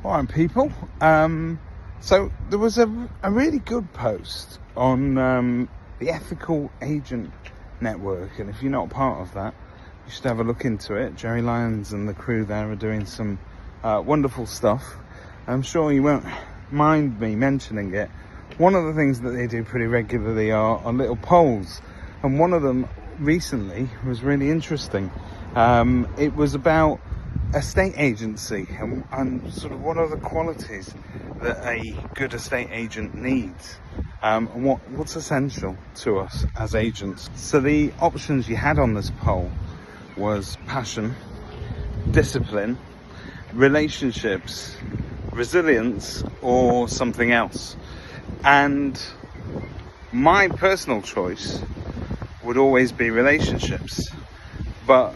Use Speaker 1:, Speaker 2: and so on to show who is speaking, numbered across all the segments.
Speaker 1: All right, people. So there was a really good post on the Ethical Agent Network, and if you're not part of that, you should have a look into it. Jerry Lyons and the crew there are doing some wonderful stuff. I'm sure you won't mind me mentioning it. One of the things that they do pretty regularly are little polls, and one of them recently was really interesting. It was about estate agency and sort of what are the qualities that a good estate agent needs, and what's essential to us as agents. So the options you had on this poll was passion, discipline, relationships, resilience, or something else. And my personal choice would always be relationships, but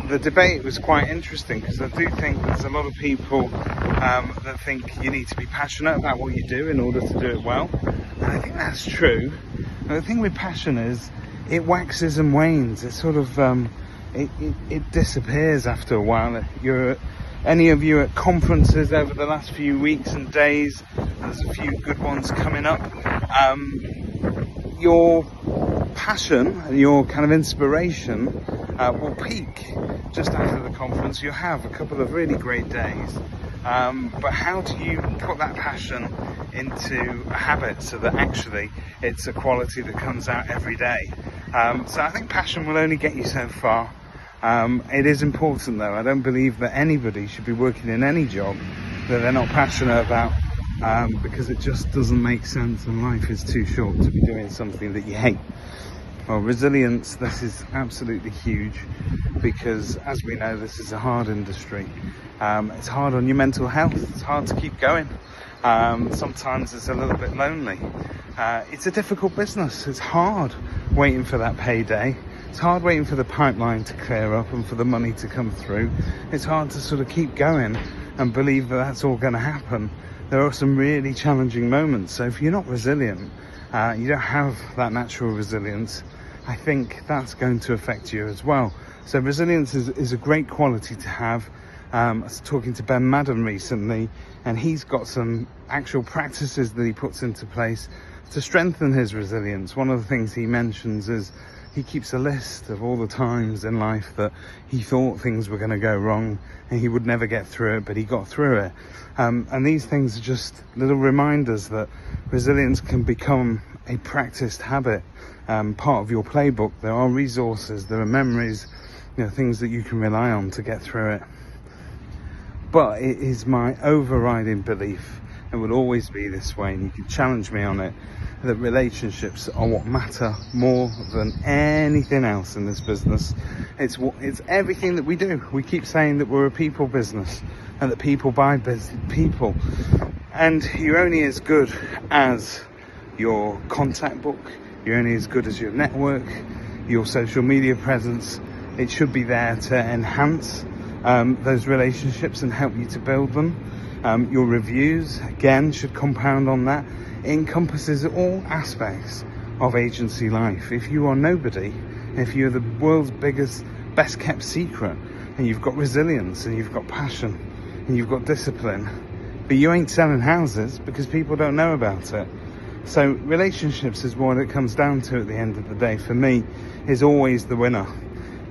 Speaker 1: the debate was quite interesting because I do think there's a lot of people that think you need to be passionate about what you do in order to do it well, and I think that's true. And the thing with passion is it waxes and wanes. It sort of it disappears after a while. Any of you at conferences over the last few weeks and days, there's a few good ones coming up, your passion and your kind of inspiration will peak just after the conference. You'll have a couple of really great days, but how do you put that passion into a habit so that actually it's a quality that comes out every day? So I think passion will only get you so far. It is important though. I don't believe that anybody should be working in any job that they're not passionate about, because it just doesn't make sense, and life is too short to be doing something that you hate. Well, resilience, this is absolutely huge, because as we know, this is a hard industry. It's hard on your mental health. It's hard to keep going. Sometimes it's a little bit lonely. It's a difficult business. It's hard waiting for that payday. It's hard waiting for the pipeline to clear up and for the money to come through. It's hard to sort of keep going and believe that that's all going to happen. There are some really challenging moments. So if you're not resilient, you don't have that natural resilience, I think that's going to affect you as well. So resilience is a great quality to have. I was talking to Ben Madden recently, and he's got some actual practices that he puts into place to strengthen his resilience. One of the things he mentions is he keeps a list of all the times in life that he thought things were going to go wrong and he would never get through it, but he got through it. And these things are just little reminders that resilience can become a practiced habit, part of your playbook. There are resources, there are memories, things that you can rely on to get through it. But it is my overriding belief, and will always be this way, and you can challenge me on it, that relationships are what matter more than anything else in this business. It's everything that we do. We keep saying that we're a people business and that people buy people, and you're only as good as your contact book. You're only as good as your network, your social media presence. It should be there to enhance those relationships and help you to build them. Your reviews, again, should compound on that. It encompasses all aspects of agency life. If you are nobody, if you're the world's biggest, best kept secret, and you've got resilience and you've got passion and you've got discipline, but you ain't selling houses because people don't know about it. So relationships is what it comes down to at the end of the day, for me, is always the winner.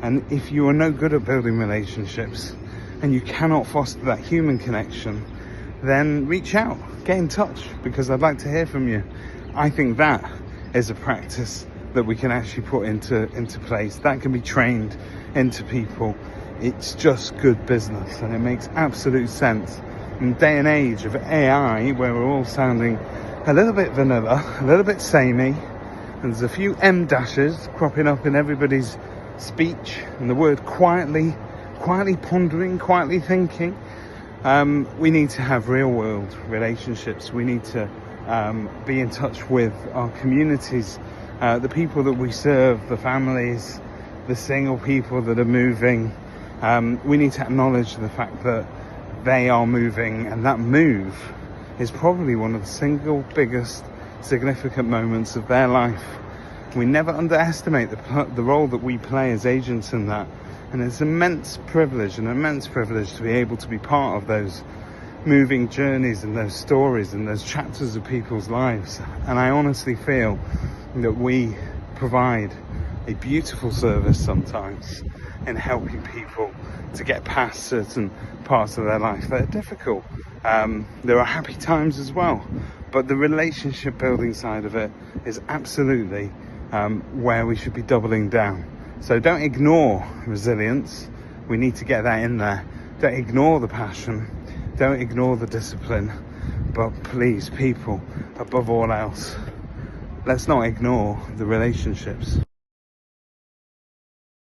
Speaker 1: And if you are no good at building relationships and you cannot foster that human connection, then reach out, get in touch, because I'd like to hear from you. I think that is a practice that we can actually put into place. That can be trained into people. It's just good business, and it makes absolute sense. In the day and age of AI, where we're all sounding a little bit vanilla, a little bit samey, and there's a few M dashes cropping up in everybody's speech, and the word quietly pondering, quietly thinking. We need to have real world relationships. We need to be in touch with our communities, the people that we serve, the families, the single people that are moving. We need to acknowledge the fact that they are moving, and that move is probably one of the single biggest significant moments of their life. We never underestimate the role that we play as agents in that. And it's an immense privilege to be able to be part of those moving journeys and those stories and those chapters of people's lives. And I honestly feel that we provide a beautiful service sometimes in helping people to get past certain parts of their life that are difficult. There are happy times as well, but the relationship building side of it is absolutely where we should be doubling down. So don't ignore resilience. We need to get that in there. Don't ignore the passion. Don't ignore the discipline. But please, people, above all else, let's not ignore the relationships.